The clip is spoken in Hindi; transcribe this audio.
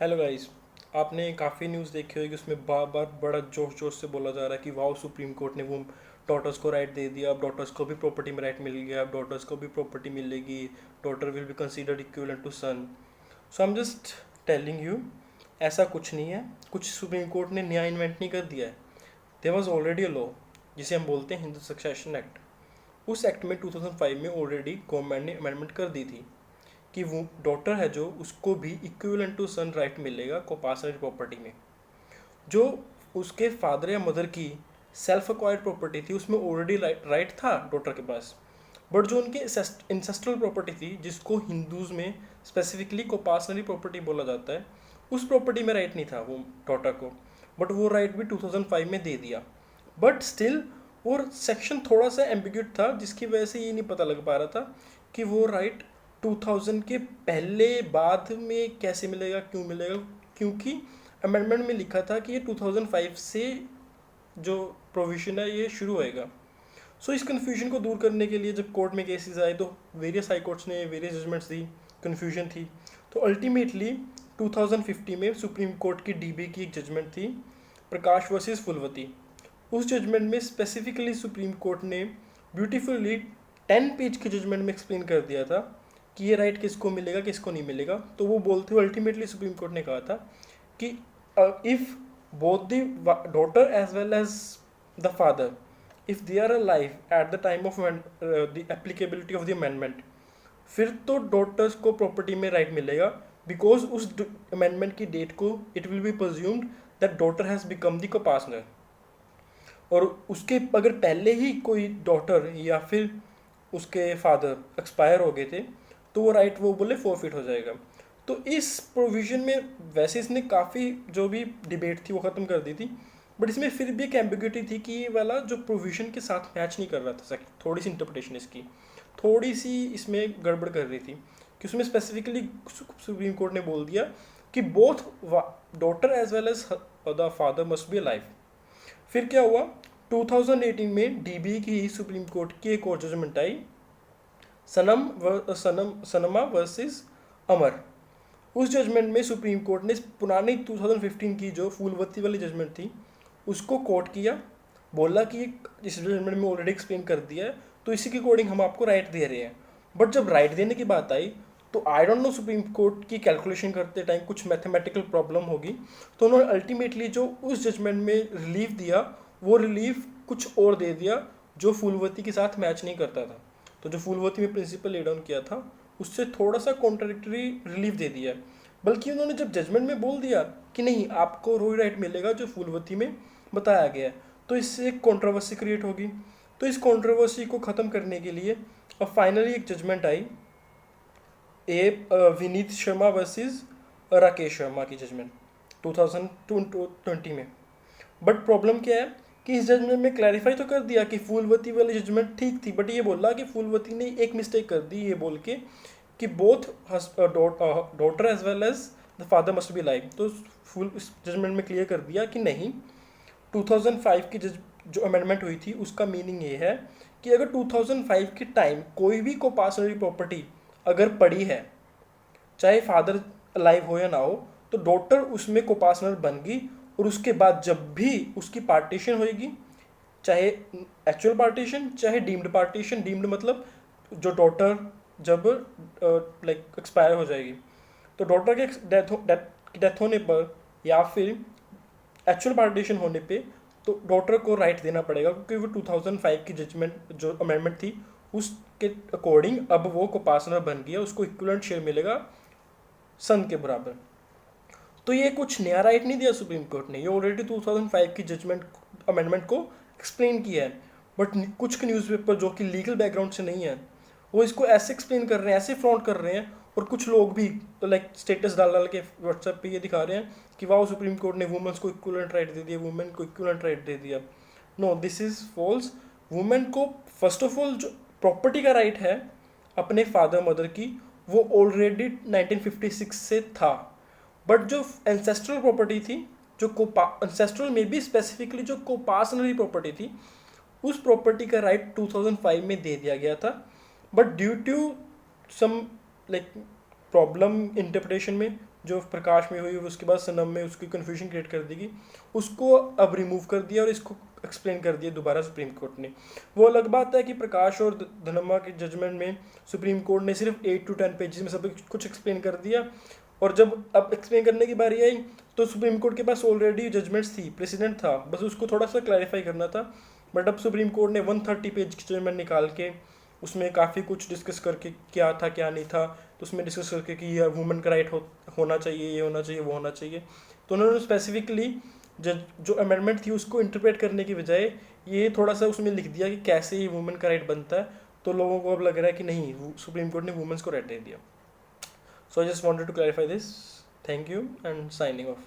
Hello guys. आपने काफ़ी न्यूज़ देखी होगी, उसमें बार बार बड़ा जोश जोश से बोला जा रहा है कि वाओ सुप्रीम कोर्ट ने वो डॉटर्स को राइट दे दिया, अब डॉटर्स को भी प्रॉपर्टी में राइट मिल गया, अब डॉटर्स को भी प्रॉपर्टी मिलेगी, daughter will be considered equivalent to son. So I am just telling you, ऐसा कुछ नहीं है, कुछ सुप्रीम कोर्ट ने नया इन्वेंट नहीं कर दिया है। There was already a law जिसे हम बोलते हैं हिंदू सक्सेशन एक्ट। उस एक्ट में 2005 में ऑलरेडी गवर्नमेंट ने अमेंडमेंट कर दी थी कि वो डॉटर है जो उसको भी इक्विवेलेंट टू सन राइट मिलेगा कोपासनरी प्रॉपर्टी में। जो उसके फादर या मदर की सेल्फ अक्वायर्ड प्रॉपर्टी थी उसमें ऑलरेडी राइट था डॉटर के पास। बट जो उनके इंसेस्ट्रल प्रॉपर्टी थी जिसको हिंदूज में स्पेसिफिकली कोपासनरी प्रॉपर्टी बोला जाता है, उस प्रॉपर्टी में राइट नहीं था वो डॉटर को। बट वो राइट भी 2005 में दे दिया। बट स्टिल और सेक्शन थोड़ा सा एम्बिग्यूट था जिसकी वजह से ये नहीं पता लग पा रहा था कि वो राइट 2000 के पहले बाद में कैसे मिलेगा, क्यों मिलेगा। क्योंकि अमेंडमेंट में लिखा था कि ये 2005 से जो प्रोविजन है ये शुरू होएगा। सो इस कन्फ्यूजन को दूर करने के लिए जब कोर्ट में केसेस आए तो वेरियस हाई कोर्ट्स ने वेरियस जजमेंट्स दी, कन्फ्यूजन थी। तो अल्टीमेटली 2050 में सुप्रीम कोर्ट की डीबी की एक जजमेंट थी, प्रकाश वर्सेस फुलवती। उस जजमेंट में स्पेसिफिकली सुप्रीम कोर्ट ने ब्यूटीफुली 10 पेज के जजमेंट में एक्सप्लेन कर दिया था कि ये राइट किसको मिलेगा किसको नहीं मिलेगा। तो वो बोलते हुए अल्टीमेटली सुप्रीम कोर्ट ने कहा था कि if both the daughter as well as the father, if they are alive at the time of the applicability of the amendment, फिर तो डॉटर्स को प्रॉपर्टी में राइट मिलेगा, बिकॉज उस अमेंडमेंट की डेट को it will be presumed that daughter has become the coparcener. और उसके अगर पहले ही कोई डॉटर या फिर उसके फादर एक्सपायर हो गए थे तो वो राइट वो बोले फॉरफिट हो जाएगा। तो इस प्रोविज़न में वैसे इसने काफ़ी जो भी डिबेट थी वो ख़त्म कर दी थी, बट इसमें फिर भी एक एम्बिग्यूटी थी कि ये वाला जो प्रोविज़न के साथ मैच नहीं कर रहा था। थोड़ी सी इंटरप्रिटेशन इसकी थोड़ी सी इसमें गड़बड़ कर रही थी कि उसमें स्पेसिफिकली सुप्रीम कोर्ट ने बोल दिया कि both daughter as well as the father must be alive. फिर क्या हुआ, 2018 में डीबी की सुप्रीम कोर्ट की एक और जजमेंट आई, सनमा वर्सेस अमर। उस जजमेंट में सुप्रीम कोर्ट ने पुरानी 2015 की जो फूलवती वाली जजमेंट थी उसको कोट किया, बोला कि इस जजमेंट में ऑलरेडी एक्सप्लेन कर दिया है तो इसी के अकॉर्डिंग हम आपको राइट दे रहे हैं। बट जब राइट देने की बात आई तो I don't know supreme court की कैलकुलेशन करते टाइम कुछ मैथमेटिकल प्रॉब्लम होगी, तो उन्होंने अल्टीमेटली जो उस जजमेंट में रिलीफ दिया वो रिलीफ कुछ और दे दिया जो फूलवती के साथ मैच नहीं करता था। तो जो फूलवती में प्रिंसिपल ले डाउन किया था उससे थोड़ा सा कॉन्ट्राडिक्टरी रिलीफ दे दिया। बल्कि उन्होंने जब जजमेंट में बोल दिया कि नहीं आपको रोई राइट मिलेगा जो फूलवती में बताया गया है, तो इससे एक कॉन्ट्रोवर्सी क्रिएट होगी। तो इस कॉन्ट्रोवर्सी को ख़त्म करने के लिए अब फाइनली एक जजमेंट आई, विनीत शर्मा वर्सेस राकेश शर्मा की जजमेंट 2020 में। बट प्रॉब्लम क्या है कि इस जजमेंट में क्लैरिफाई तो कर दिया कि फूलवती वाली जजमेंट ठीक थी, बट ये बोला कि फूलवती ने एक मिस्टेक कर दी ये बोल के कि both daughter as well as the father must be live. तो फुल इस जजमेंट में क्लियर कर दिया कि नहीं, 2005 की जो अमेंडमेंट हुई थी उसका मीनिंग ये है कि अगर 2005 के टाइम कोई भी कोपासनरी प्रॉपर्टी अगर पड़ी है, चाहे फादर लाइव हो या ना हो, तो डॉटर उसमें कोपासनर बन गई। और उसके बाद जब भी उसकी पार्टीशन होएगी, चाहे एक्चुअल पार्टीशन चाहे डीम्ड पार्टीशन, डीम्ड मतलब जो डॉटर जब लाइक एक्सपायर हो जाएगी, तो डॉटर के डेथ होने पर या फिर एक्चुअल पार्टीशन होने पे तो डॉटर को राइट देना पड़ेगा, क्योंकि वो 2005 की जजमेंट जो अमेंडमेंट थी उसके अकॉर्डिंग अब वो कोपासनर बन गया, उसको इक्विवेलेंट शेयर मिलेगा सन के बराबर। तो ये कुछ नया राइट नहीं दिया सुप्रीम कोर्ट ने, ये ऑलरेडी 2005 की जजमेंट अमेंडमेंट को एक्सप्लेन किया है। बट कुछ न्यूज़पेपर जो कि लीगल बैकग्राउंड से नहीं है वो इसको ऐसे एक्सप्लेन कर रहे हैं, ऐसे फ्रॉन्ट कर रहे हैं, और कुछ लोग भी तो लाइक स्टेटस डाल डाल के व्हाट्सएप पे ये दिखा रहे हैं कि वाह सुप्रीम कोर्ट ने वुमेन्स को इक्विवेलेंट राइट दे दिया, वुमेन को इक्विवेलेंट राइट दे दिया। No, this is false. Women को फर्स्ट ऑफ ऑल जो प्रॉपर्टी का राइट है अपने फादर मदर की वो ऑलरेडी 1956 से था। बट जो एंसेस्ट्रल प्रॉपर्टी थी, जो एंसेस्ट्रल में भी स्पेसिफिकली जो कोपासनरी प्रॉपर्टी थी, उस प्रॉपर्टी का राइट 2005 में दे दिया गया था। But due to some like problem interpretation में जो प्रकाश में हुई उसके बाद सनम में उसकी कन्फ्यूजन क्रिएट कर दी गई, उसको अब रिमूव कर दिया और इसको एक्सप्लेन कर दिया दोबारा सुप्रीम कोर्ट ने। वो अलग बात है कि प्रकाश और धनम्मा के जजमेंट में सुप्रीम कोर्ट ने सिर्फ 8 to 10 पेजेस में सब कुछ एक्सप्लेन कर दिया, और जब अब एक्सप्लेन करने की बारी आई तो सुप्रीम कोर्ट के पास ऑलरेडी जजमेंट्स थी, प्रेसिडेंट था, बस उसको थोड़ा सा क्लैरिफाई करना था। बट अब सुप्रीम कोर्ट ने 130 पेज की जजमेंट निकाल के उसमें काफ़ी कुछ डिस्कस करके क्या था क्या नहीं था, तो उसमें डिस्कस करके कि यह वुमेन का राइट होना चाहिए, ये होना चाहिए, वो होना चाहिए, तो उन्होंने स्पेसिफिकली जो अमेंडमेंट थी उसको इंटरप्रेट करने की बजाय ये थोड़ा सा उसमें लिख दिया कि कैसे ये वुमेन का राइट बनता है। तो लोगों को अब लग रहा है कि नहीं, सुप्रीम कोर्ट ने वुमेन्स को राइट दे दिया। So I just wanted to clarify this. Thank you and signing of.